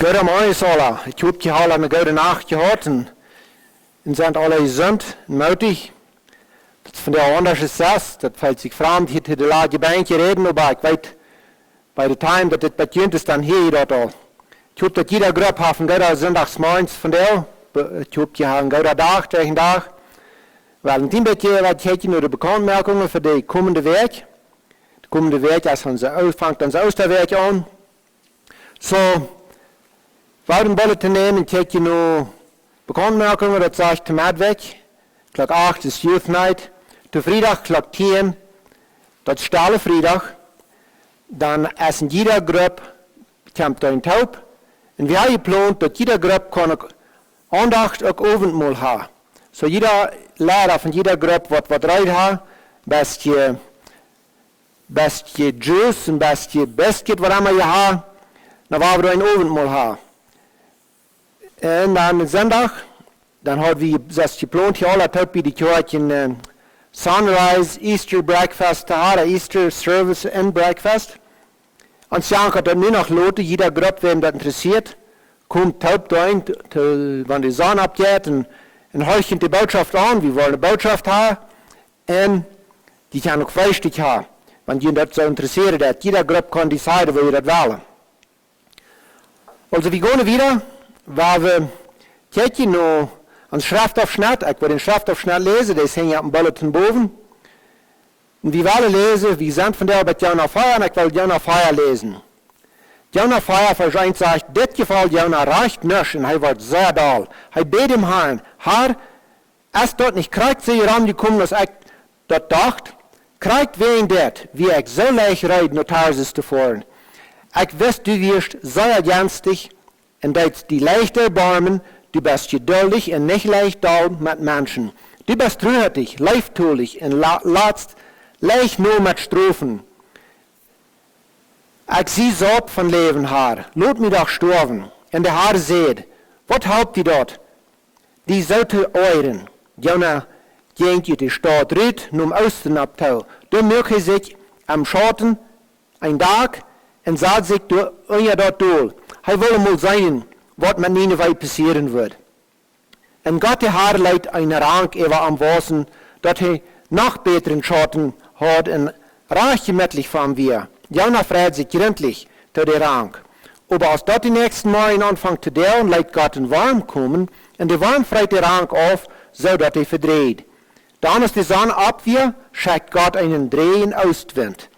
Gott am euch alle. Ich habe gehabt eine gute Nacht gehabt und sind alle gesund und mutig. Das von der anders ist das fällt sich fremd, hier die Lage Bänke reden, aber ich weiß, bei der Time, dass das beginnt ist, dann hier dort all. Ich habe das jeder Gruppe hat einen guten Sonntagsmorgens von der, ich habe gehabt einen guten Tag, welchen Tag. Weil in dem Bekehr hätte ich nur die Bekanntmerkungen für die kommende Werk. Die kommende Werk, als fängt das Osterwerk an. So, warum wollen wir nehmen, ich hätte nur Bekanntmerkungen, das sage ich zum weg. Klock 8 ist Youth Night. Der Freitag, Klock 10, das ist Stahle Freitag. Dann essen jeder Gruppe, kommt da ein Taub. Und wir haben geplant, dass jeder Gruppe kann Andacht auch Abendmahl haben. So jeder Lehrer von jeder Gruppe wird was rein haben, bestje Juice und bestje Biscuit, was immer ihr haben, dann wollen wir ein Abendmahl haben. Und dann Sonntag, dann haben wir das geplant, hier alle Taub, die Kirche Sunrise, Easter Breakfast, Easter Service and Breakfast. Und dann hat dann nur noch Leute, jeder Gruppe, wen das interessiert, kommt Taub rein, wenn die Sonne abgeht und horchen die Botschaft an, wir wollen eine Botschaft haben, und die kann auch Frühstück haben, wenn jemand das so interessiert hat. Jeder Gruppe kann deciden, wo ihr das wollen. Also wir gehen wieder, weil wir kijken noch an Schriftaufschnitt, ich will den Schriftaufschnitt lesen, das hängt auf dem Bulletin boven. Und wir wollen lesen, wir sind von der Arbeit Jonah Feuer, und ich will Jonah Feuer lesen. Jonah Feuer verscheucht sagt, das gefällt Jonah reicht nicht, und er wird sehr doll. Er bet dem Herrn, Herr, es dort nicht kriegt sie herangekommen, dass ich dort dachte, kriegt wen dort, wie ich so leicht reid, nur Tarsis zu fahren. Ich weiß, du wirst sehr ernstig, und das die leicht erbarmen, du bist geduldig und nicht leicht doll mit Menschen. Du bist treuherzig, leichttulich und latzt leicht nur mit Strophen. Ich sieh so von Leben her, lot mich doch sterben. Und der Herr seht, was habt ihr dort? Die sollte euren. Jonah ging in die Stadt Rüt, nun Osten abtau. Da möge sich am Schatten ein Tag und sagt sich durch euer dort durch. Er wolle mal sein, was mit Nineveh passieren wird. Und Gott der Herr leitet einen Rang über am Wasser, dass er noch besseren Schatten hat und reich gemütlich von wir. Jonah freut sich gründlich zu der Rang. Aber als dort die nächsten Morgen anfängt zu dellen, leitet Gott in Warm kommen, und der Warm freit der Rang auf, so dass er verdreht. Dann ist die Sonne abwehr, schickt Gott einen Dreh in Ostwind.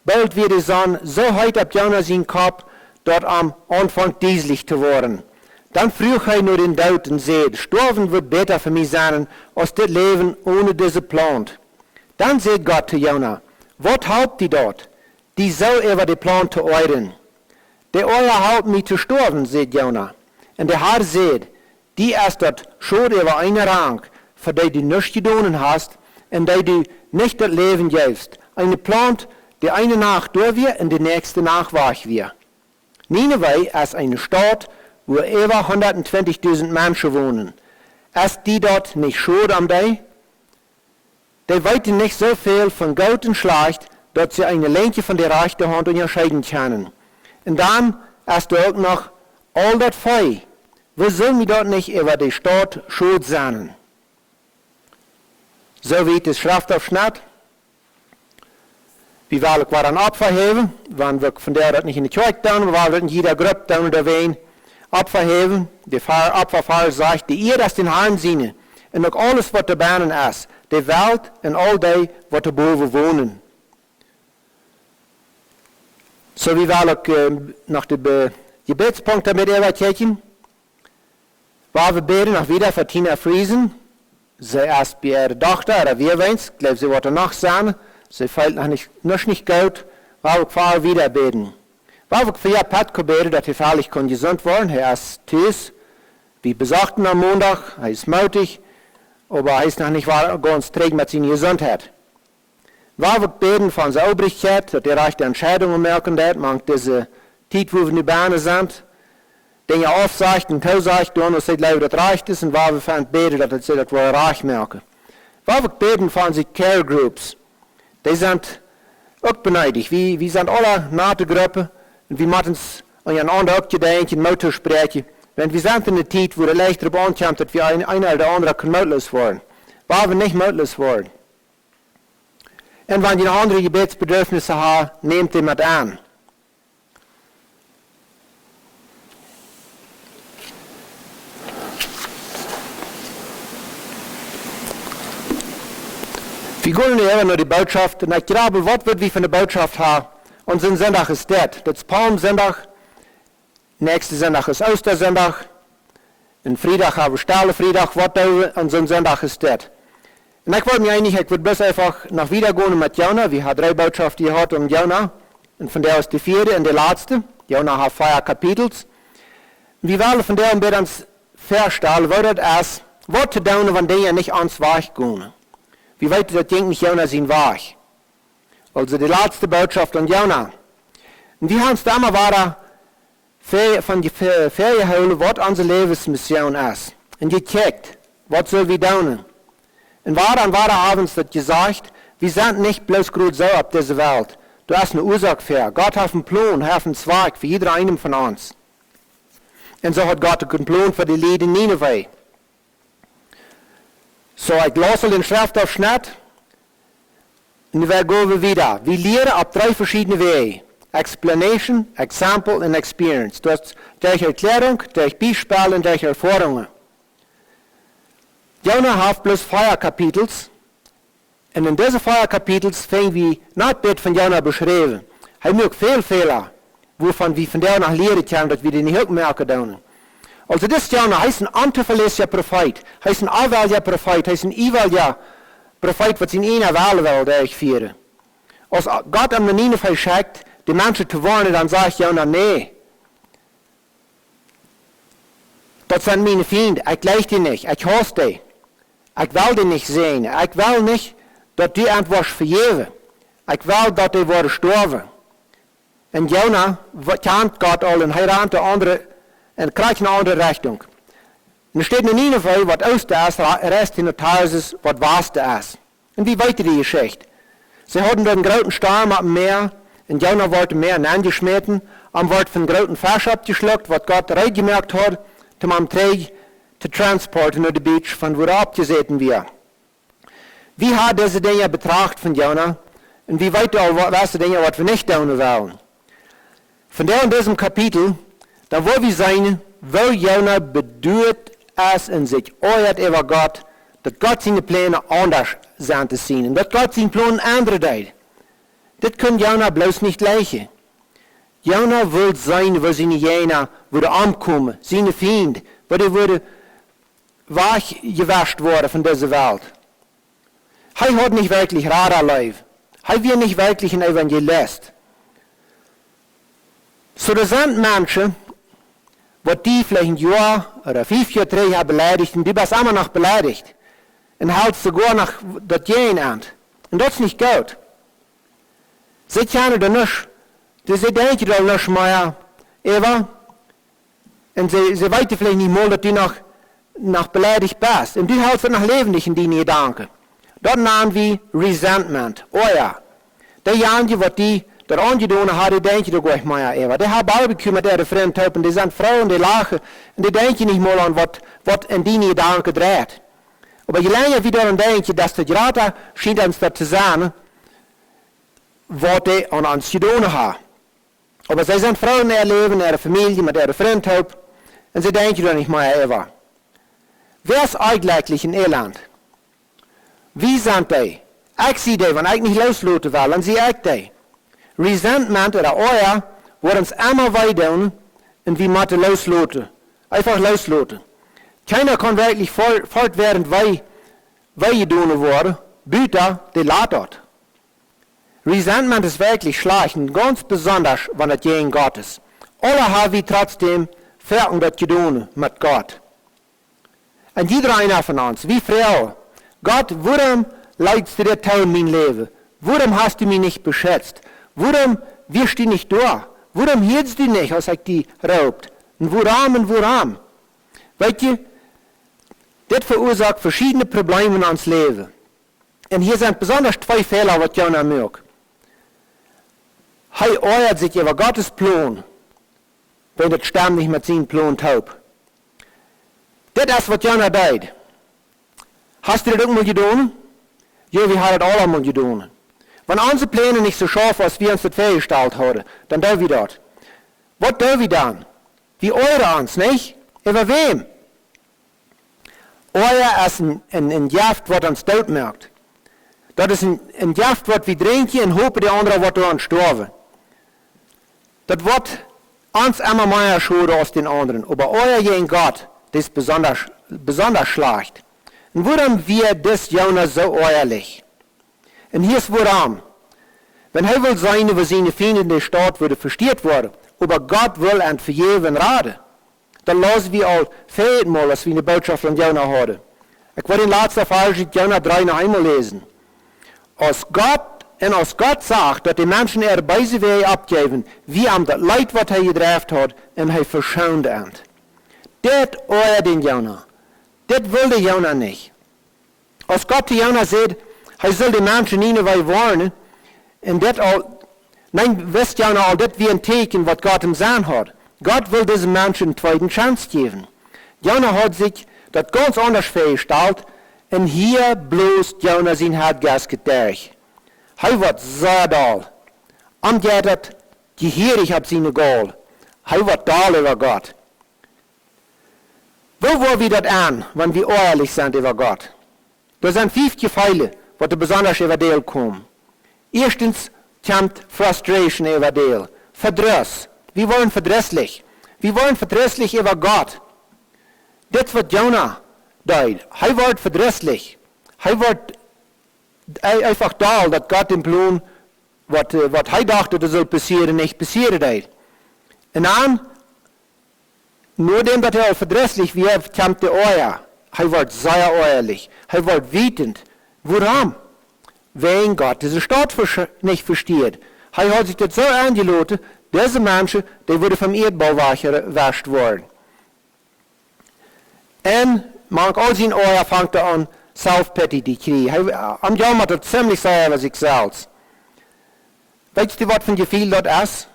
Bald wird die Sonne so heiß ab Jonah sein Kopf, dort am Anfang dieselig zu werden. Dann früh er nur den Tod und seht, sterben wird besser für mich sein, als das Leben ohne diese Plant. Dann sagt Gott zu Jonah, was habt ihr dort? Die soll über die Plan zu euren. Der euer haut mich zu sterben, sagt Jonah. Und der Herr sagt, die ist dort schon über einen Rang, für die du nichts getan hast, und die du nicht das Leben gibst. Eine Plant, die eine Nacht durch wird und die nächste Nacht wach wird. Nineveh ist eine Stadt, wo über 120.000 Menschen wohnen. Ist die dort nicht schuld am die? Die weiten nicht so viel von Gut und Schlecht, dass sie eine Lenke von der rechten Hand unterscheiden können. Und dann ist da auch noch all das Feuer. Wir sollen wir dort nicht über die Stadt schuld sein? So wie das Schriftaufschnitt. Wir wollen auch ein Opfer heben, wenn wir von der dort nicht in die Kirche tun, wir wollen in jeder Gruppe tun oder wen Opfer heben. Der Opferfall sagt, die ihr das den Herrn sehen, und auch alles, was da Bahnen ist, die Welt und all die, was da boven wohnen. So wie wir auch nach den Gebetspunkten mit überkirchen, weil wir beten noch wieder für Tina Friesen. Sie ist bei ihrer Tochter, oder wir wens, glaube sie wollte noch sein. Sie fällt noch nicht gut, weil wir für wieder beten. Weil wir für ihr Pat beten, dass er völlig gesund werden. Er ist tief, wie besagten am Montag, er ist mutig, aber er ist noch nicht ganz träge mit seiner Gesundheit. Weil wir beten von seiner Obrigkeit, dass er rechte Entscheidungen merken wird, man diese Zeit, wo wir in die Bahnen sind, Dinge aufsagt und zusagt, und es sagt, das reicht ist, und weil wir von beten, dass sie das wohl reich merken. Weil wir beten von sich Care Groups, die sind auch beneidigt. Wir sind alle nate Gruppe, und wir müssen en een ander ook gedenken, moet te spreken. Want we zijn in de tijd waar het leicht erop aankomt dat we een of de andere kunnen moedeloos worden. Waar we niet moedeloos worden. En wanneer je een andere gebedsbedürfnissen hebt, neemt hij met aan. We gaan nu even naar die Botschaft. En ik glaube, wat wird we van de Botschaft hebben? Onze zondag is dit. Dat is Palmzondag. Nächste Sonntag ist Ostersonntag. En vrijdag hebben we Stille Vrijdag. Wat doen we? En zo'n zondag is dit. En ik wollte mir eigentlich, ich würde bloß einfach nach wiedergehen mit Jona. Wir haben 3 Botschaften gehört um Jona. Und von der ist die 4. und die letzte. Jona hat 4 Kapitels. Wir wollen von der ein uns verstellen, wo das ist, was zu tun, wenn die nicht ans Weg gehen. Wie weit das denkt nicht Jona sein Weg. Also die letzte Botschaft an Jona. Und wir haben es da mal weiter von die Ferien holen, was unsere Lebensmission ist. Und gekickt, was soll wir tun? Und war abends das gesagt, wir sind nicht bloß gerade so auf dieser Welt. Du hast eine Ursache für. Gott hat einen Plan, hat einen Zweig für jeder einen von uns. Und so hat Gott einen Plan für die Leute in Nineveh. So, ich lasse den Schriftaufschnitt und wir gehen wieder. Wir lernen auf 3 verschiedene Wege. Explanation, Example und Experience. Du hast durch Erklärung, durch Beispiele und durch Erfahrungen. Jona hat bloß 4 Kapitels. Und in diesen 4 Kapitels fängt wir nicht bet von Jona beschrieben. Er macht viele Fehler, wovon wir von der nach lehren können, dass wir die nicht merken können. Also das Jona, er ist ein antiverlässlicher Prophet. Er ist ein allwähliger Prophet. Er ist ein eviliger Prophet, was in einer Wahl will, der ich führe. Als Gott am Nineveh schickt, die Menschen zu warnen, dann sagt Jona, nee. Das sind meine Feinde. Ich leide die nicht. Ich hasse die. Ich will die nicht sehen. Ich will nicht, dass die etwas vergeben. Ich will, dass die worden sterben. Und Jona kennt Gott al und heiratet andere und krijgt eine andere Richtung. Und es steht in Nineveh, was Osten ist, Rest in der Tarsis, was Westen ist. Und wie weiter die Geschichte? Sie hatten dort einen großen Sturm am Meer, und Jona wollte Meer hineingeschmissen, und wurde von einem großen Fisch abgeschluckt, was Gott reingemerkt hat, um am Träg zu transporten nach der Beach, von wo er abgesäten wird. Wie hat diese Dinge betrachtet von Jona, und wie weit was die Dinge, was wir nicht tun wollen? Von der in diesem Kapitel, da wo wir sein, wo Jona bedeutet es in sich euert über Gott, dass Gott seine Pläne anders sind zu sehen, und dass Gott seine Pläne andere deed. Das kann Jona bloß nicht leichen. Jona will sein, wo seine Jena würde ankommen, seine Feinde, wo die würde weggewascht worden von dieser Welt. Er hat nicht wirklich Radarleib. Er wird nicht wirklich ein Evangelist. So, da sind Menschen, die vielleicht ein Jahr oder 5 Jahre, 3 Jahre beleidigt, und die sind immer noch beleidigt. Und hält sogar noch das Gehen an. Und das ist nicht gut. Sie kennen das nicht. Sie denken das nicht mehr, Eva. Und sie wissen vielleicht nicht mal, dass die noch beleidigt bist. Und die hältst noch lebendig in die Gedanken. Das nennen wir Resentment. Oh ja. Die Jahre, was die dat aangedoen had, die denk je toch echt maar, Eva. Die hebben barbecue met ihre vrienden op en die zijn vrouwen, die lachen. En die denk je niet meer aan wat in die Gedanken draait. Aber je langer wieder an denk je, dass der Grater schijnt uns das zu sagen, wat die an uns gedoen haben. Aber sie sind Frauen in ihr Leben, in ihrer Familie, mit ihrer Freundin, und sie denken doch nicht mehr, Eva. Wer ist eigentlich in Irland? Wie sind die? Ich sehe die, wenn ich nicht loslassen will, dann sehe ich die. Resentment oder Euer, wo uns immer weiter und wie müssen loslassen. Einfach loslassen. Keiner kann wirklich fortwährend weitergehen worden, Büter, die lädt. Resentment ist wirklich schlecht und ganz besonders, wenn es gegen Gott ist. Alle haben wir trotzdem Verken das getan mit Gott. Und jeder einer von uns, wie Frau, Gott, warum leidest du dir in mein Leben? Warum hast du mich nicht beschützt? Warum wirst du nicht da? Warum hältst du nicht, als ich die raubt? Und warum? Weißt du, das verursacht verschiedene Probleme in uns Leben. Und hier sind besonders 2 Fehler, was Jonah macht. Er äußert sich über Gottes Plan. wenn das Stamm nicht mit seinen Plan taub. Das ist, was Jonah deed. Hast du das auch mal getan? Ja, wir haben das alle mal getan. Wenn unsere Pläne nicht so scharf, als wir uns das vorgestellt haben, dann tun wir das. Was tun wir dann? Wir euren uns, nicht? Über wem? Euer ist ein Gift, was uns tot macht. Das ist ein Gift, was wir trinken und hoffen, die anderen wird daran sterben. Das wird uns immer mehr schade als den anderen. Aber euer gegen Gott, das ist besonders schlecht. Und warum wir das Jonah so ehrlich? Und hier ist warum. Wenn er will sein, über seine Feinde in der Stadt würde versteht worden, aber Gott will und vergeben raten, dann lassen wir auch viermal, als wir eine Botschaft von Jonah haben. Ich werde den letzten Vers Jonah 3 noch einmal lesen. Als Gott sagt, dass die Menschen ihre beise Wege abgeben, wie am das Leid, was er gedreht hat, und er verschont hat. Das euer den Jonah. Das will der Jonah nicht. Als Gott zu Jonah sagt, er soll die Menschen nicht warnen, und das all, nein, wisst Jonah all das wie ein Teken, was Gott ihm sagen hat. Gott will diesen Menschen eine zweite Chance geben. Jonah hat sich das ganz anders vorgestellt, und hier bloß Jonah sein Herz durch. Er wird sehr doll. Umgekehrt, gehörig auf seine Goal. Er wird doll über Gott. Wo wollen wir das an, wenn wir ehrlich sind über Gott? Da sind 5 Gefälle, die besonders über Deal kommen. Erstens kommt Frustration über Deal. Verdruss. Wir wollen verdrisslich. Wir wollen verdrisslich über Gott. Das wird Jonah deed. Er wird verdrisslich. Er wird einfach da, dass Gott den Plan, was er dachte, das soll passieren, nicht passieren deed. Und dann, nur dem, dass er verdrisslich wird, kommt der Euer. Er wird sehr ehrlich. Er wird wütend. Warum? Wegen Gott diese Stadt nicht versteht. Er hat sich das so angelassen, diese Menschen, die würden vom Erdbau gewascht worden. Und man all sein Euer fängt an, Self-Pity zu kriegen. Am Jammert er ziemlich sehr über sich selbst. Weißt du, was für ein Gefühl das ist?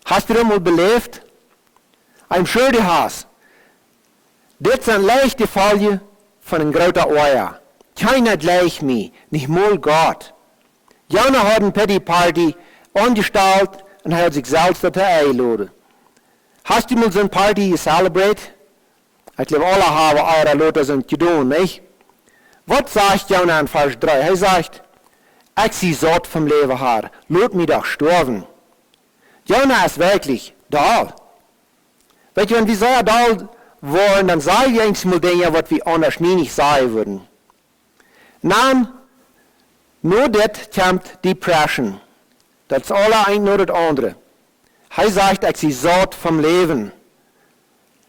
Hast du das mal belebt? Ein schöner Hass. Das sind leichte Fälle von einem großen Euer. Keiner gleich mir, nicht mal Gott. Jonah hat eine Pity-Party angestellt und hat sich selbst dazu eingeladen. Hast du mal so eine Party celebrate? Ich glaube, alle haben eure Leute sind getan, nicht? Was sagt Jonah in Vers 3? Er sagt, ich sie satt vom Leben her, lasst mich doch sterben. Jonah ist wirklich da. Weißt du, wenn wir sehr da waren, dann sagen wir eigentlich mal Dinge, was wir anders nie nicht sagen würden. Dann, nur das kommt Depression. Das ist alle ein nur das andere. Er sagt, ich sie satt vom Leben.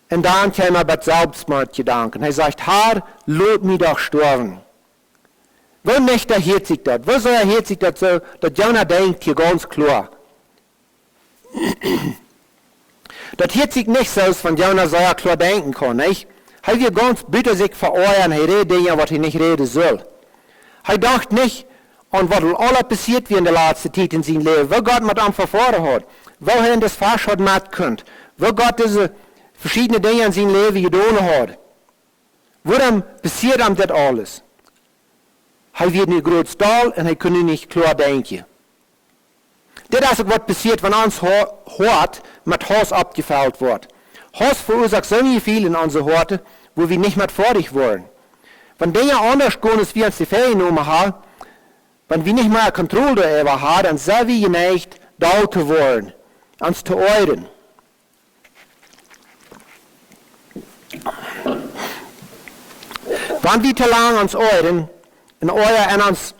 Und dann käme er mit Selbstmordgedanken. Er sagt, Herr, lasst mich doch sterben. Wo nicht erhört sich das? Wo so erhört sich das so, dass Jonah denkt hier ganz klar. Das hört sich nicht so, von Jonah so klar denken kann, nicht? Er will ganz bitte sich vereuern, er redet Dinge, was er nicht reden soll. Er dachte nicht an, was alles passiert wie in der letzten Zeit in seinem Leben, wo Gott mit ihm verfahren hat, wo er das falsch hat machen können, wo Gott diese verschiedene Dinge in seinem Leben getan hat. Warum passiert ihm das alles? Er wird nicht groß da und er kann nicht klar denken. Das ist, was passiert, wenn uns Hort mit Hass abgefällt wird. Hass verursacht so viel in unsere Horte, wo wir nicht mehr fertig wollen. Wenn Dinge anders gehen, als wir uns die Ferien genommen haben, wenn wir nicht mehr Kontrolle darüber haben, dann sind wir geneigt, da zu wollen, uns zu euren. Wenn wir zu lange uns euren, und euer an uns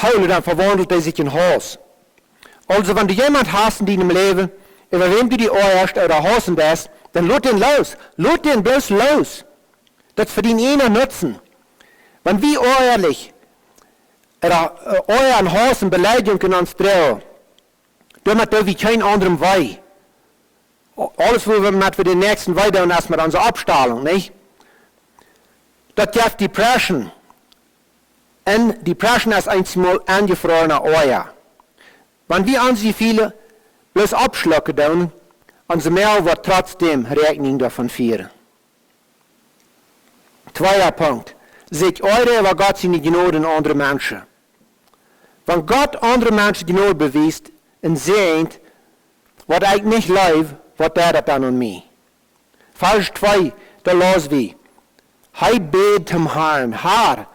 holen, dann verwandelt er sich in Hass. Also wenn du jemand hast in deinem Leben, über wem du die euerst oder hassen bist, dann lass den los. Lass den bloß los. Das verdient ihnen Nutzen. Wenn wir ehrlich euren Hassen Beleidigungen uns drehen, damit dürfen wir keinen anderen Weg. Alles, wo wir mit den nächsten weiter und erstmal unsere Abstahlung, nicht? Das gibt Depression. Und Depression ist einmal angefrorener Euer. Wenn wir an sie viele bloß abschlucken, Onze Mail wird trotzdem Rechnung davon führen. Zweiter Punkt. Seht eure über Gott seine Gnade in andere Menschen. Wenn Gott andere Menschen Gnade beweist und sehnt, was eigentlich nicht läuft, was das dann an mich? Vers 2, da los wie. Hij beet zum Herrn, Herr,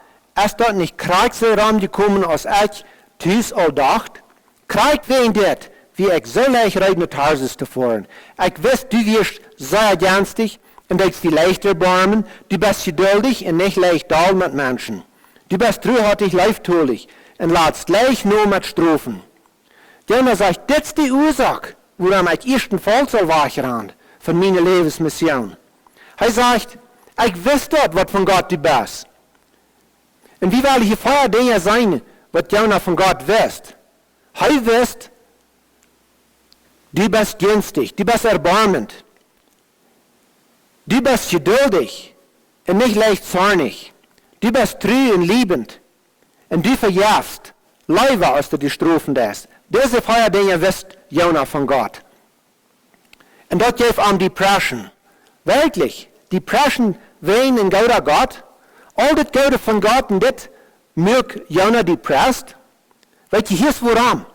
ist dort nicht Kreise rangekommen, als ich thuis al dacht? Krijg wen dit, wie ich so leicht rijden naar Tarsus te voeren. Ich wist, du wirst sehr ernstig und ich die leicht erbarmen. Du bist geduldig und nicht leicht doll mit Menschen. Du bist treuhartig, leichttulich und ladst gleich nur mit Strophen. Jonah sagt, das ist die Ursache, woran ich erstenfalls soll wachran von meiner Lebensmission. Er sagt, ich weiß dort, was von Gott du bist. Und wie will ich vorher Dinge sein, was Jonah von Gott wisst? Er wisst, du bist günstig, du bist erbarmend. Du bist geduldig und nicht leicht zornig. Du bist treu und liebend. Und du verjährst Leiber, als du die Strophen des. Diese vier Dinge wisst Jonah von Gott. Und dort gibt ihm die Preschen. Wirklich, die Preschen wen in Gouda Gott. All das Gouda von Gott und das mögt Jonah die Prest. Weet je, hier ist warum.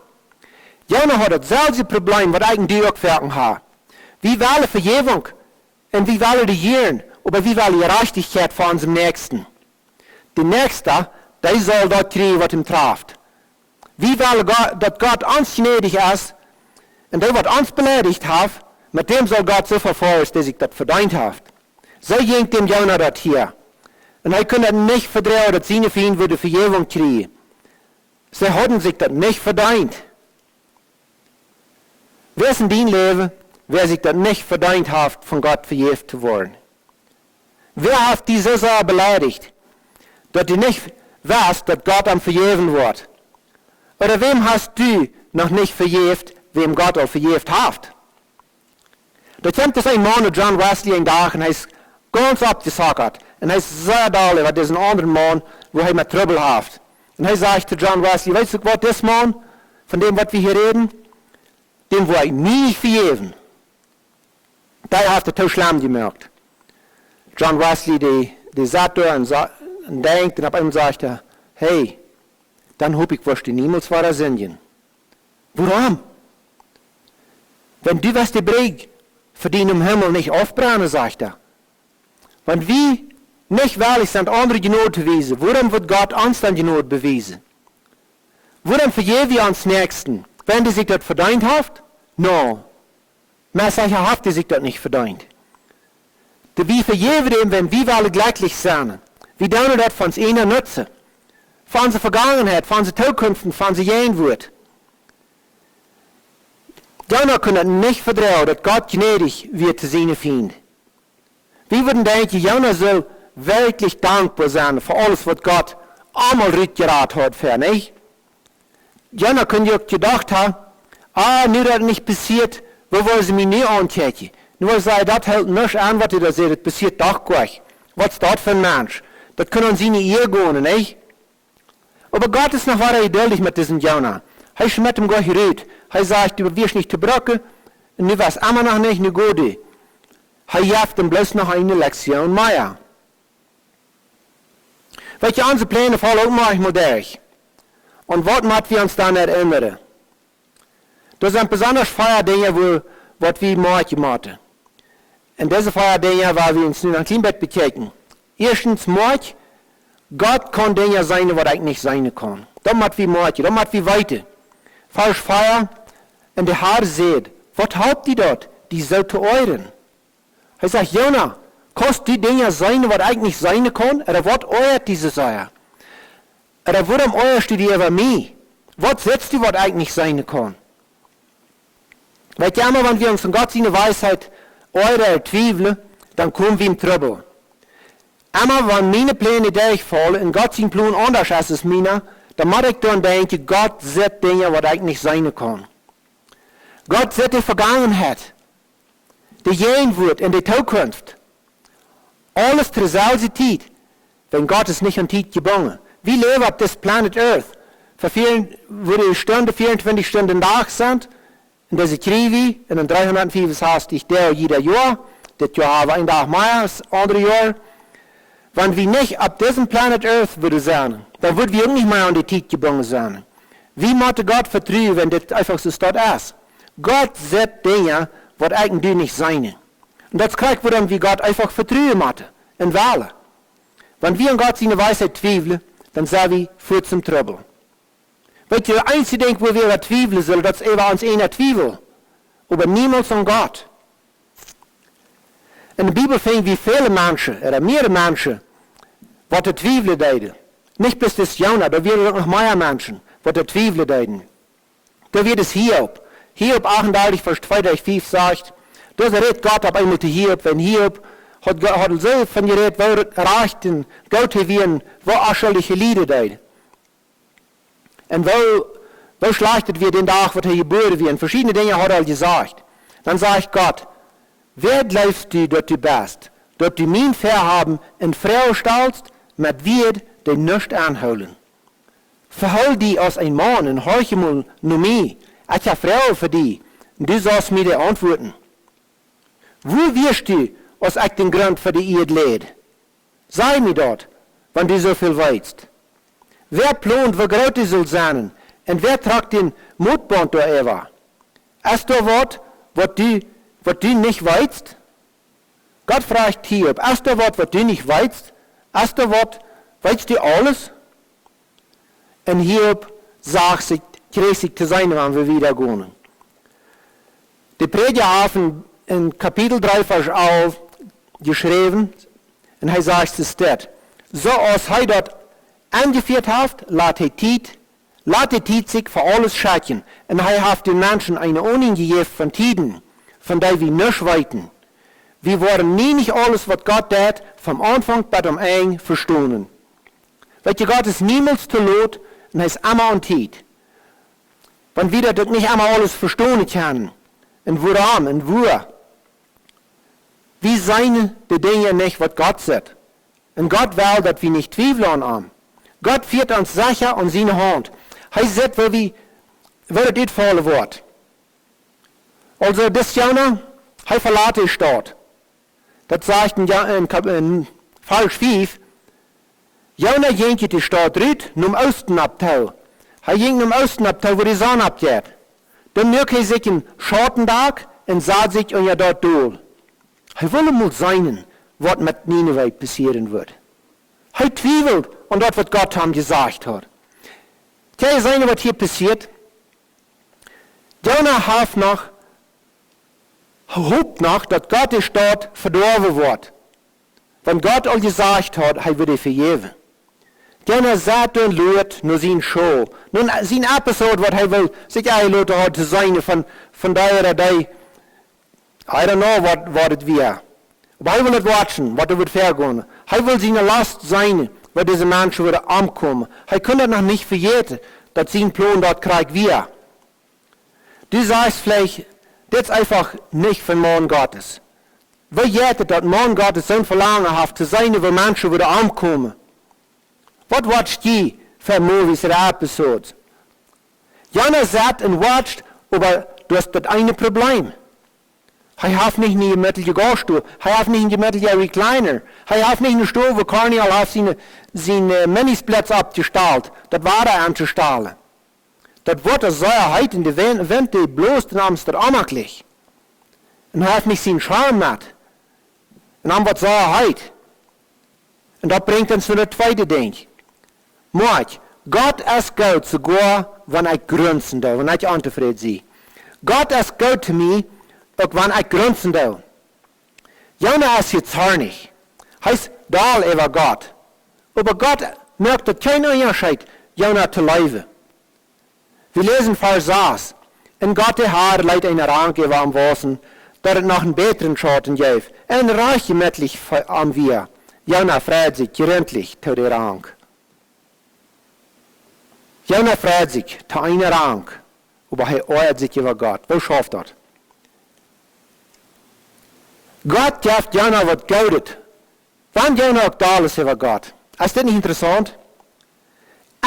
Jonah hat dasselbe Problem, was eigentlich die auch verken haben. Wie wollen Vergebung und wie wollen die Jahren, aber wie wollen die Gerechtigkeit von unserem Nächsten? Der Nächste, der soll dort kriegen, was ihm trifft. Wie wollen dass Gott uns gnädig ist und der, was uns beleidigt hat, mit dem soll Gott so verfahren, dass ich das verdient habe. So ging dem Jonah dort hier. Und er konnte nicht verdrehen, dass seine Feinde würde Vergebung kriegen. Sie hatten sich das nicht verdient. Wer ist in dein Leben, wer sich das nicht verdient hat, von Gott vergeben zu werden? Wer hat die so sehr beleidigt, dass du nicht weißt, dass Gott am vergeben wird? Oder wem hast du noch nicht vergeben, wem Gott auch vergeben hat? Da kommt es ein Mann, John Wesley, ein Tag, und er ist ganz abgesackert. Und er ist sehr doll, weil das ist ein anderer Mann, wo er mit Trouble hat. Und er sagt zu John Wesley, weißt du, was das Mann, von dem, was wir hier reden, dem war ich nie vergeben. Der hat er schlimm gemerkt. John Wesley, der satt da und denkt, und auf einmal sagt er, hey, dann hoffe ich, wirst du niemals weiter singen. Warum? Wenn du was die Brieg für den im Himmel nicht aufbrennen, sagt er. Wenn wir nicht willig sind, andere Gnade zu beweisen, warum wird Gott uns dann Gnade beweisen? Warum vergeben wir uns Nächsten? Wenn die sich das verdient hat? No. Mehr sicher hat die sich das nicht verdient. Wir vergeben dem, wenn wir alle glücklich sind. Wir tun das von uns ihnen nutzen. Von unserer Vergangenheit, von unserer Zukunft, von unserer Gegenwart. Jonah kann nicht verdrehen, dass Gott gnädig wird zu seinen Feinden. Wir würden denken, Jonah soll wirklich dankbar sein für alles, was Gott einmal rückgeraten hat für, nicht? Jonah könnte auch gedacht haben, nur das nicht passiert, wo wollen sie mich nicht anchecken? Nur sei das hält nicht an, was ihr da seht, das passiert doch gleich. Was ist das für ein Mensch? Das können sie nicht ihr gehen, nicht? Aber Gott ist noch weiter geduldig mit diesem Jonah. Er ist mit ihm gleich geredet. Er sagt, du wirst nicht zu brücken, und du wirst immer noch nicht eine gute. Er gibt ihm bloß noch eine Lektion mehr. Welche unsere Pläne fallen auch manchmal durch. Und was müssen wir uns dann erinnern? Das sind besonders viele Dinge, was wir machen müssen. Und diese viele Dinge, weil wir uns nun ein klein bisschen bekennen. Erstens, Gott kann Dinge sein, was ich nicht sein kann. Das müssen wir machen, das müssen wir weiter. Vers 4, und der Herr sagt, was habt ihr dort, die so zu euren? Er sagt, Jonah, kannst die Dinge sein, was ich nicht sein kann? Oder was euer diese sein? Oder warum euerst du die über mich? Was setzt du, was ich nicht sein kann? Weil immer, wenn wir uns in Gott seine Weisheit zweifeln, dann kommen wir in Trouble. Immer, wenn meine Pläne durchfallen und Gott sein Plan anders ist als meine, dann muss ich dann denken, Gott sieht Dinge, was ich nicht sein kann. Gott sieht die Vergangenheit, die Gegenwart und die Zukunft. Alles zur selben Zeit, wenn Gott ist nicht an Zeit gebunden. Wir leben auf diesem Planet Earth, wo die Stunden 24 Stunden Tag sind En deze krijgen we in een 365 deel jeder jaar. Dit jaar hebben we een dag meer als andere jaar. Wenn wir nicht auf diesem Planet Earth würden sein, dann würden wir auch nicht mehr an die Zeit gebunden sein. Wie möchte Gott vertrauen, wenn das einfach so dort ist? Gott sagt Dinge, was eigentlich nicht seine. Und das kriegt wir dann, wie Gott einfach vertrauen möchte, in Wahlen. Wenn wir an Gott seine Weisheit zweifeln, dann sind wir vor zum Trouble. Weißt du, der einzige Ding, wo wir zweifeln sollen, das ist über uns einer Zweifel. Aber niemals an Gott. In der Bibel finden wir viele Menschen, oder mehrere Menschen, die zweifeln deiden. Nicht bis das Jonah, da werden auch noch mehr Menschen, die zweifeln deiden. Da wird es Hiob. Hiob 38, Vers 2 durch 5 sagt, das redet Gott auf einmal zu Hiob, wenn Hiob hat so von geredet, wo erreicht und Gott werden, wo abschuldige Lieder deiden. Und wo schlachtet wir den Tag, wo er geboren wird. Verschiedene Dinge hat er gesagt. Dann sagt Gott, wer glaubst du, dass du bist, dass du mein Verhaben in Frau stellst, mit wird den nicht anholen? Verhol die als ein Mann und horche mal nur mich. Ich habe Frau für die, und du sollst mir die antworten. Wo wirst du, als ich den Grund für die Erde lehre? Sei mir dort, wenn du so viel weißt. Wer plant, wo groß du sollst sein, und wer tragt den Mutband da ever? Ist da was du nicht weißt? Gott fragt Hiob, ist da was du nicht weißt? Ist da weißt du alles? Und Hiob sagt sich, kriegt sich zu sein, wenn wir wieder gehen. Die Prediger haben in Kapitel 3, Vers 11 geschrieben, und er sagt es dort, so als er dort angeführt hat, lat die Zeit sich für alles schätzen, und er hat den Menschen eine Ordnung gegeben von Tiden, von der wir nicht weiten. Wir wollen nie nicht alles, was Gott tat, vom Anfang bis am Ende verstehen. Weil Gott ist niemals zu laut und er ist immer an Zeit. Wenn wir das nicht immer alles verstehen können, und woran und wo, wir seien die Dinge nicht, was Gott sagt. Und Gott will, dass wir nicht zweifeln an ihm. Gott führt uns sicher an seine Hand. Er sagt, wo das fallen wird. Also, das Jonah, er verlässt die Stadt. Das sagt in Vers 5, Jonah ging die Stadt rüt, zum Osten abtau. Er ging zum Osten abtau, wo die Sonne abgeht. Dann merkte er sich einen Schattendag und sah sich und ja dort durch. Er will mal sein, was mit Nineveh passieren wird. Er zweifelt an das, was Gott ihm gesagt hat. Kann ja sein, was hier passiert? Jonah hofft noch, dass Gott die Stadt verdorben wird. Wenn Gott all gesagt hat, er würde vergeben. Jonah sagt und lügt nur sein Show. Nun, sein Episode, was er will, sich einladen hat zu sein, von der oder der, I don't know, was es wäre. Aber er will nicht watchen, was er wird vergehen. Er will seine Last sein, weil diese Menschen wieder ankommen. Er kann das noch nicht vergessen, dass sein Plan dort kriegt wir. Du sagst vielleicht, das ist einfach nicht von Mann Gottes. Wie geht dass Mann Gottes so ein Verlangen hat, zu sein, wo Menschen wieder ankommen? Was watcht du für Movies oder Episodes? Jonah sagt und watcht, aber du hast das eine Problem. Er hat nicht einen gemütlichen Gaststuhl, er hat nicht einen gemütlichen Recliner, er hat nicht einen Stuhl, wo Cornel auf seine Minisplatz abgestellt. Das war er anzustellen. Das wird das Säuerheit in der Wind, die bloß den Amsterdam gleich. Und er hat nicht seinen Charme mit. Und dann wird Säuerheit. Und das bringt uns zu der zweiten Ding. Mord, Gott ist gut sogar, wenn ich grunzen will, wenn ich unzufrieden bin. Gott ist gut zu mir, auch wenn ich grunzen will. Jonah ist jetzt zornig. Heißt, da über Gott. Aber Gott merkt keinen Unterschied, Jonah zu leben. Wir lesen Vers 6. In Gott der Herr leidt eine Ranke am Wasser, dass es noch einen besseren Schatten gibt. Ein Reich gemättlich am wir. Jonah freut sich gründlich zu der Rank. Jonah freut sich zu einer Rank, aber er euert sich über Gott. Wo schafft das? Gott gibt Jonah was Gutes. Wann Jonah auch da ist über Gott? Ist das nicht interessant?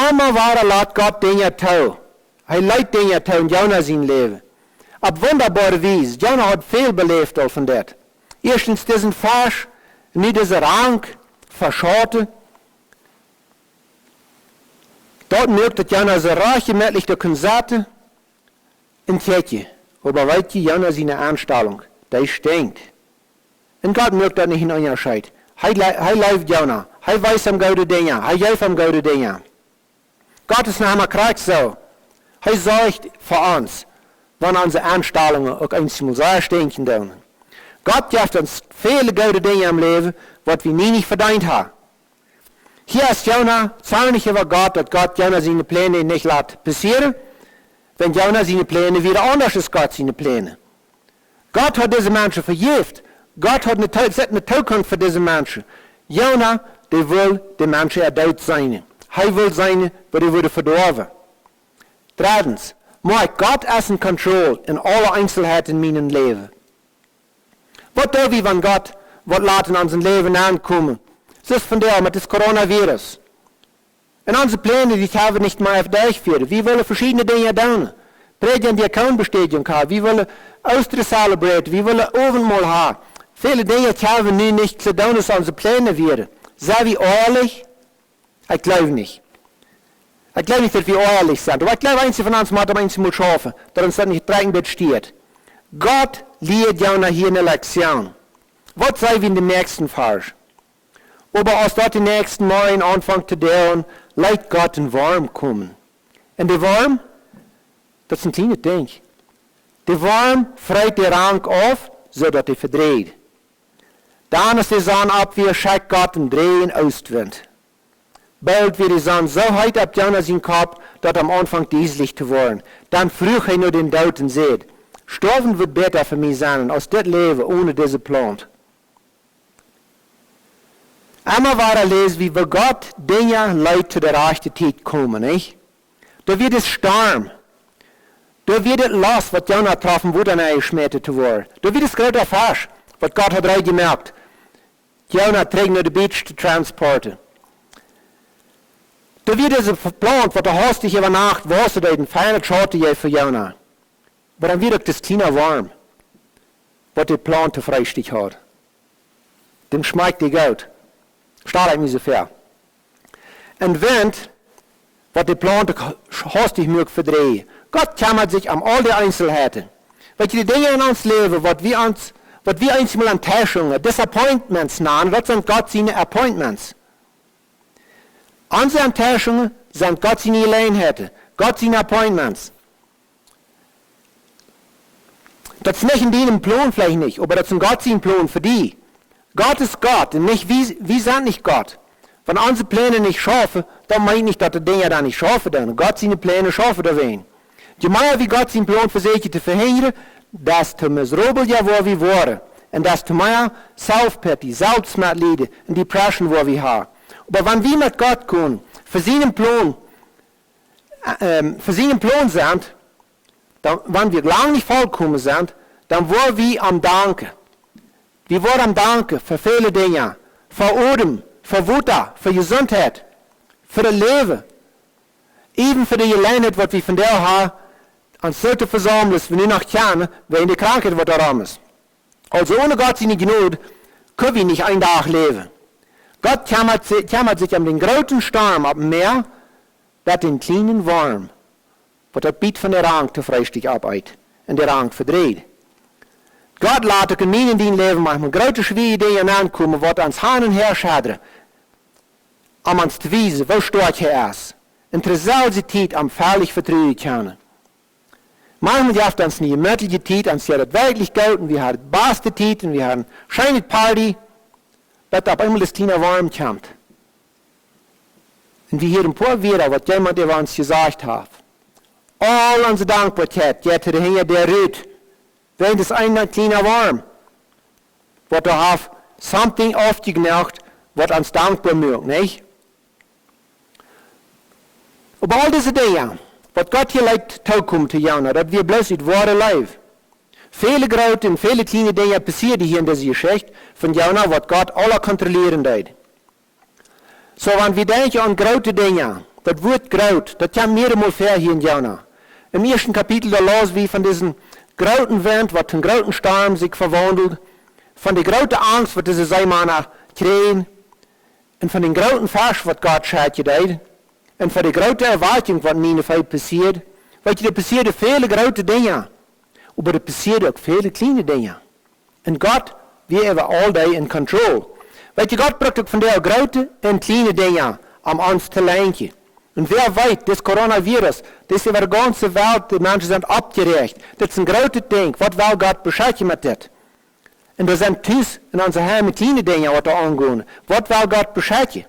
Immer war laut Gott Dinge tun. Er leidt Dinge tun in Jonah sein Leben. Op wunderbare Weise. Jonah hat viel beleefd al van dat. Eerstens diesen Farsch, nu diese Rang, verschoten. Dort merkt dat Jonah so reich gemächlich da kann zaten. Ein Tätje. Aber weißt du, Jonah seine Anstellung, der stinkt. Und Gott merkt das nicht in einer Zeit. Hij leeft Jonah. Hij weiß am gute Dinge. Hij hilft am gute Dinge. Gottes Name kriegt so. Hij sorgt für uns, wenn unsere Anstellungen auch einmal so stinken tun. Gott gibt uns viele gute Dinge im Leben, was wir nie nicht verdient haben. Hier ist Jonah zornig über Gott, dass Gott Jonah seine Pläne nicht lässt passieren, wenn Jonah seine Pläne wieder anders ist Gott seine Pläne. Gott hat diese Menschen vergift. Gott hat eine Zukunft für diese Menschen. Jonah, der will die Menschen erdaut sein. Er will sein, aber er würde verdorben. Drittens, mag Gott ist in Kontrolle in alle Einzelheiten in meinem Leben. Was tun wir, wenn Gott was lässt in unserem Leben ankommen? Das ist von der mit dem Coronavirus. Und unsere Pläne, die haben wir nicht mehr durchführen. Wir wollen verschiedene Dinge tun. Prägen die Accountbestätigung haben. Wir wollen Ostern celebrieren. Wir wollen Abendmahl haben. Viele Dinge haben wir nu nicht zu tun, dass unsere Pläne werden. Sind wir ehrlich? Ich glaube nicht. Ich glaube nicht, dass wir ehrlich sind. Aber ich glaube, eins von uns muss einmal schaffen, dass uns das nicht dringend steht. Gott lehrt Jonah hier eine Lektion. Was sei wie in dem nächsten Vers? Aber als dort die nächsten Morgen anfängt zu dauern, lässt Gott einen Wurm kommen. Und der Wurm, das ist ein kleines Ding. Der Wurm freit den Rang auf, sodass er verdreht. Dann ist die Sonne abwehr, schickt Gott einen drehen Ostwind. Bald wird die Sonne so heiß ab Jonah sein Kopf, dass am Anfang dieslich zu werden. Dann früh er nur den Toten sieht. Sterben wird besser für mich sein, als das Leben ohne diese Plan. Einmal war er lesen, wie Gott Dinge Leute zu der rechten Zeit kommen, nicht? Da wird es Sturm. Da wird es los, was Jonah getroffen wurde, an eingeschmiert zu werden. Da wird es großer Fisch, was Gott hat reingemerkt. Jonah trägt nur die Beach zu transporten. Da wird es geplant, was der hastig über Nacht Wasser da in feine Schotte für Jonah. Aber dann wird das kleine Warm, was der Plan zu freistich hat. Dem schmeckt die Geld. Statt mir so fair. Und wenn, was der Plan hastig mögt verdrehen. Gott kümmert sich um all die Einzelheiten. Weil die Dinge in uns leben, was wir einmal an Täuschungen, Disappointments nennen, das sind Gott seine Appointments. Unsere Enttäuschungen sind Gott seine Gelegenheiten, Gott seine Appointments. Das ist nicht in deinem Plan vielleicht nicht, aber das ist ein Gott sein Plan für die. Gott ist Gott und nicht wir sind nicht Gott. Wenn unsere Pläne nicht schaffen, dann meine ich nicht, dass die Dinge da nicht schaffen dann. Gott seine Pläne schaffen da wen. Je mehr wie Gott seinen Plan für sich zu verhindern, desto miserabel ja wo wir waren. Und desto mehr Self-Pity, Selbstmitleid und Depression wo wir haben. Aber wenn wir mit Gott kommen, für seinen Plan sind, dann, wenn wir lang nicht vollkommen sind, dann wollen wir am Danken. Wir wollen am Danken für viele Dinge. Für Odem, für Wutter, für Gesundheit, für das Leben. Even für die Gelegenheit, was wir von der haben, an solche Versammlungen, wenn wir noch kennen, wegen der Krankheit, was daran ist. Also ohne Gott seine Gnade können wir nicht einen Tag leben. Gott kümmert sich um den großen Sturm auf dem Meer, dat den kleinen Wurm, was das Biet von der Rang zu freistig arbeitet und der Rang verdreht. Gott lässt auch in meinem Leben manchmal große schwierige Dinge ankommen, was ans Hand und her schadern, um uns zu wiesen, wo stark er ist. Und zur selben Zeit am völlig vertrauen können. Manchmal gibt uns eine gemütliche Zeit, uns ja das wirklich gut, und wir haben die beste Zeit, und wir haben eine schöne Party, bis auf einmal das kleine Wurm kommt. Und wir hören ein paar wieder, was jemand über uns gesagt hat. All unsere Dankbarkeit geht zu der der Rüt, wenn das ein kleiner Wurm, was da hat, something aufgegnaucht, was uns dankbar macht, nicht? Aber all diese Dinge, was Gott hier leidt zukommt zu Jonah, dass wir bloß in wahre Leben. Viele große und viele kleine Dinge passieren hier in dieser Geschichte von Jonah, was Gott alle kontrollieren tut. So, wenn wir denken an große Dinge, das Wort groß, das haben mehrmals vor hier in Jonah. Im ersten Kapitel, da lesen wir von diesem großen Wind, was in großen Sturm sich verwandelt, von der großen Angst, was diese Seemänner kriegen, und von den großen Vers, was Gott schat deed, und von der großen Erwartung, was Nineveh passiert. Weet je, er passieren viele große Dinge, aber er passieren auch viele kleine Dinge. Und Gott, wir haben all day in Control. Weet je, Gott braucht auch von der großen und kleinen Dinge am uns zu lenken. Und wer weiß, das Coronavirus, das über die ganze Welt, die Menschen sind abgerecht. Das ist ein großes Ding. Was will Gott beschäftigen mit das? Und wir sind tief in unser Heim kleine Dinge, was da angehen. Was will Gott beschäftigen?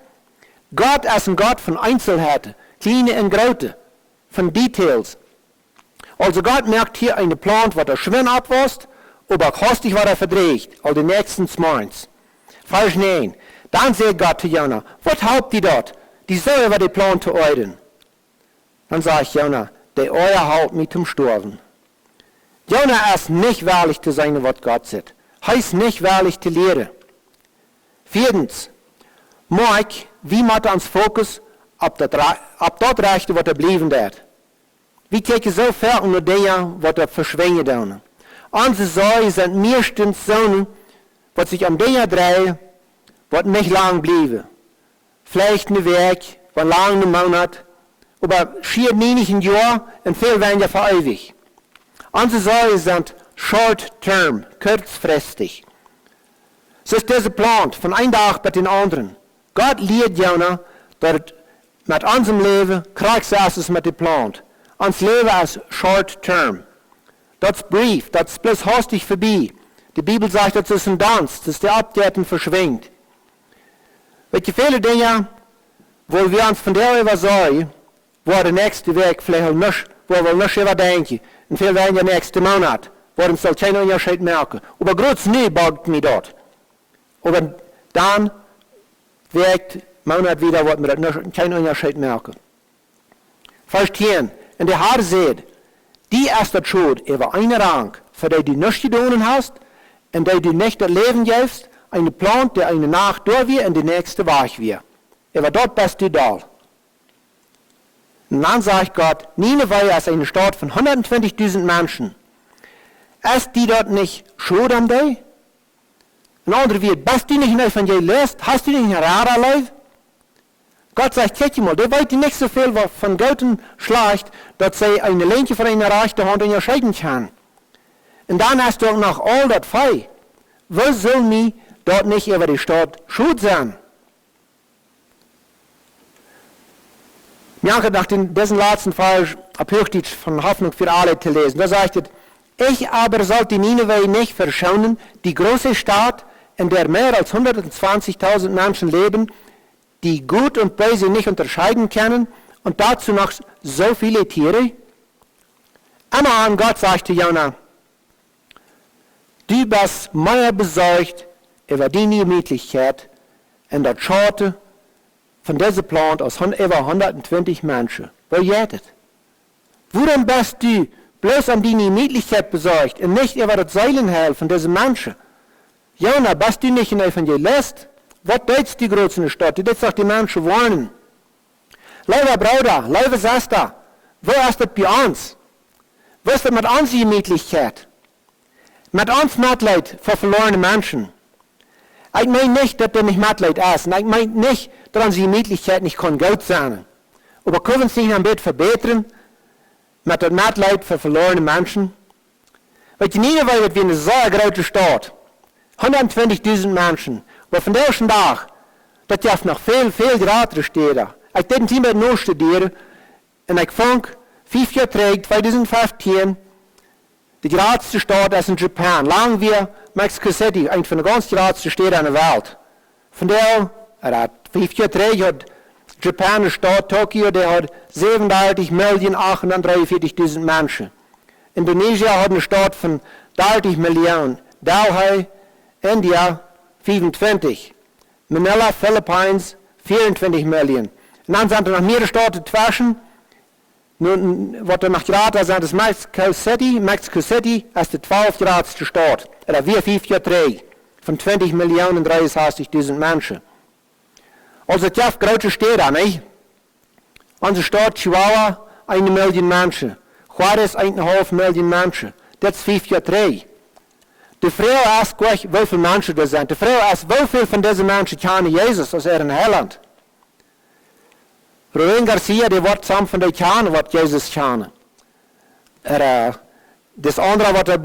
Gott ist ein Gott von Einzelheiten, kleine und große, von Details. Also Gott merkt hier einen Plan, was er schön abwasst, aber kostig, was er verdreht, all die nächsten Monats. Vers 9. Dann sagt Gott zu Jona, was habt ihr dort? Die soll über den Plan zu euren. Dann sagt Jona, der euer Haupt mich zum Sterben. Jona ist nicht wahrlich zu sein, was Gott sagt. Heißt nicht wahrlich zu lehren. Viertens, Mike, wie macht uns Fokus auf das Rechte, was er bleiben wird. Wir kijken zo ver onder Dinge, wat er verschwingen doen. Onze zorgen sind meestens zonen, wat sich am Dinge drehen, wat nicht lang blijven. Vielleicht eine Werk, wat lang een Monat, aber schier nicht ein Jahr und viel weniger für ewig. Onze zorgen sind short-term, kurzfristig. So ist dieser Plan von einem Tag bis den anderen. Gott lehrt Jona, dass mit unserem Leben Kriegsas ist mit dem Plan. Ons Leben ist short-term. Das ist brief, das ist bloß hastig vorbei. Die Bibel sagt, das ist ein Tanz, das der abgeht und verschwingt. Weet je, viele Dinge, wo wir uns von der überzeugen, wo der nächste Weg vielleicht nicht, wo wir nicht überdenken, und viel weniger nächste Monat, wo uns soll kein Unterschied merken. Aber groß nie beugt mich dort. Aber dann wirkt Monat wieder, wo wir kein Unterschied merken. Vers 10. Und der Herr sagt, die ist das Schuld über einen Rang, für die du nichts getan hast, und die du nicht das Leben gibst, einen Plan, der eine Nacht durch wird und die nächste wach wird. Über dort bist du da. Und dann sagt Gott, Nineveh ist eine Stadt von 120.000 Menschen. Ist die dort nicht schuld an dir? Ein anderer wird, bist du nicht in Evangelist? Hast du nicht ein Radarleib? Gott sagt, kijk mal, der weiß nicht so viel von Gottes Schlacht, dass sie eine Linke von einer rechten Hand unterscheiden kann. Und dann hast du auch noch all das frei. Wo soll mir dort nicht über die Stadt schuld sein? Ich habe nach diesem letzten Fall auf Hochdeutsch von Hoffnung für alle zu lesen. Da sagt es, ich aber sollte Nineveh nicht verschonen, die große Stadt, in der mehr als 120.000 Menschen leben, die Gut und Böse nicht unterscheiden können und dazu noch so viele Tiere? Einmal Gott sagte Jona, du bist mehr besorgt über deine Gemütlichkeit und das Scharte von diesem Plan aus über 120 Menschen. Wo geht es? Woran bist du bloß an deine Gemütlichkeit besorgt und nicht über das Seilenheil von diesen Menschen? Jona, bist du nicht ein Evangelist? Was tut die große Stadt? Die tut doch die Menschen warnen. Lieber Bruder, liebe Schwester, wo ist das bei uns? Wo ist das mit unserer Gemütlichkeit? Mit uns Mitleid für verlorene Menschen. Ich meine nicht, dass das nicht Mitleid ist. Und ich meine nicht, dass unsere Gemütlichkeit nicht gut sein kann. Aber können wir uns nicht ein bisschen verbessern mit dem Mitleid für verlorene Menschen? Weil die Nineveh wird wie eine sehr große Stadt. 120.000 Menschen. Aber von der ersten Tag, das darf noch viel gratis stehen. Ich habe nicht mehr noch studieren und ich fang 5 Jahre zurück, 2015, die gratis Stadt ist in Japan. Lang wie Mexico City, eine von den ganz gratis Städten in der Welt. Von der, 5 Jahre zurück hat Japan eine Stadt, Tokio, der hat 37.843.000 Menschen. Indonesien hat eine Stadt von 30 Millionen. Delhi, India, 25. Manila, Philippines, 24 Millionen. Und dann sind noch mehrere Staaten dazwischen. Nun, was da noch gerade sind, ist Mexico City. Mexico City ist die 12. größte Stadt. Oder wir 5 Jahre drei. Von 20 Millionen 30.000 Menschen. Also, das ist große Städte, nicht? Unsere Stadt Chihuahua, 1 Million Menschen. Juarez, 1,5 Millionen Menschen. dat is 5:3. De vrouw aast gleich, hoeveel mensen er zijn. De vrouw aast, hoeveel van deze mensen kennen Jezus als een heiland. Rowan Garcia, die wordt samen van de kennen wat Jezus kennen. Das andere wat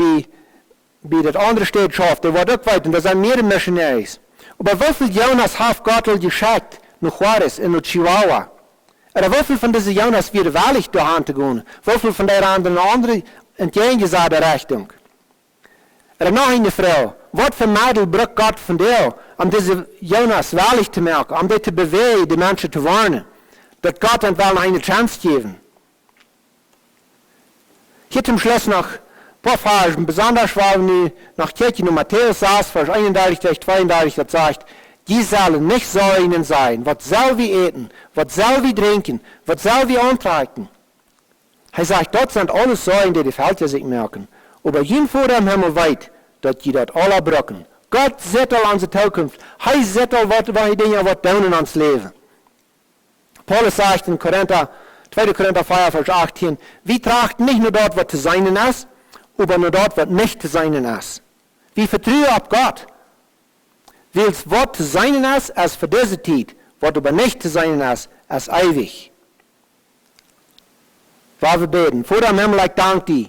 bij dat andere steed schafft, die wordt ook weten, dat zijn meer missionaries. Maar hoeveel Jonas heeft God al geschickt naar Juarez en naar Chihuahua? Hoeveel van deze Jonas weer weilig doorheen te gaan? Hoeveel van der andere entgegengezade Richtung? Nog een vrouw. Wat voor middel brukt God van jou om deze Jonas weilig te maken, om dit te bewegen, de mensen te warnen? Dat God hen wel nog een chance geven. Hier zum Schluss noch ein paar Versen, besonders weil wir nach Kirche in Matthäus 6, Vers 31-32, das sagt, die sollen nicht Säulen sein, was soll wir eten, was soll wir trinken, was soll wir antreiben. Er sagt, dort sind alles Säulen, die Völker sich merken. Aber jeden vor dem Himmel weit, dass die das alle brücken. Gott sieht all unsere Zukunft. Er sieht all, welche Dinge, was tun in uns Leben. Paulus sagt in 2. Korinther 4, Vers 18, wir trachten nicht nur dort, was zu sein ist, aber nur dort, was nicht zu sein ist. Wir vertrauen auf Gott. Weil es was zu sein ist, als für diese Zeit, was aber nicht zu sein ist, als ewig. Weil wir beten, vor dem Himmel, ich danke dir.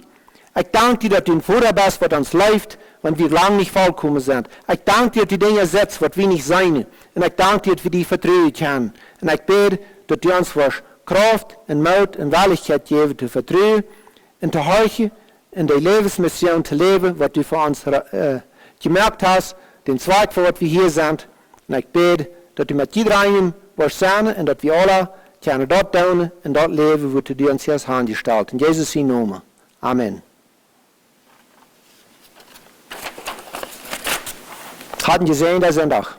Ich danke dir, dass du ein Vorder bist, was uns läuft, wenn wir lang nicht vollkommen sind. Ich danke dir, dass du Dinge setzt, was wir nicht sein. Und ich danke dir, dass wir die vertrauen können. Und ich bete, dass du uns Kraft en Mut en Willigkeit geven te vertrouwen en te horchen en de levensmission te leven wat u voor ons gemerkt hast, den Zweig voor wat we hier zijn. En ik bid dat u met iedereen wordt zijn en dat we alle kunnen dat doen en dat leven wat u ons heeft aangesteld. In Jezus' naam. Amen. Hatten gesehen, der Sonntag.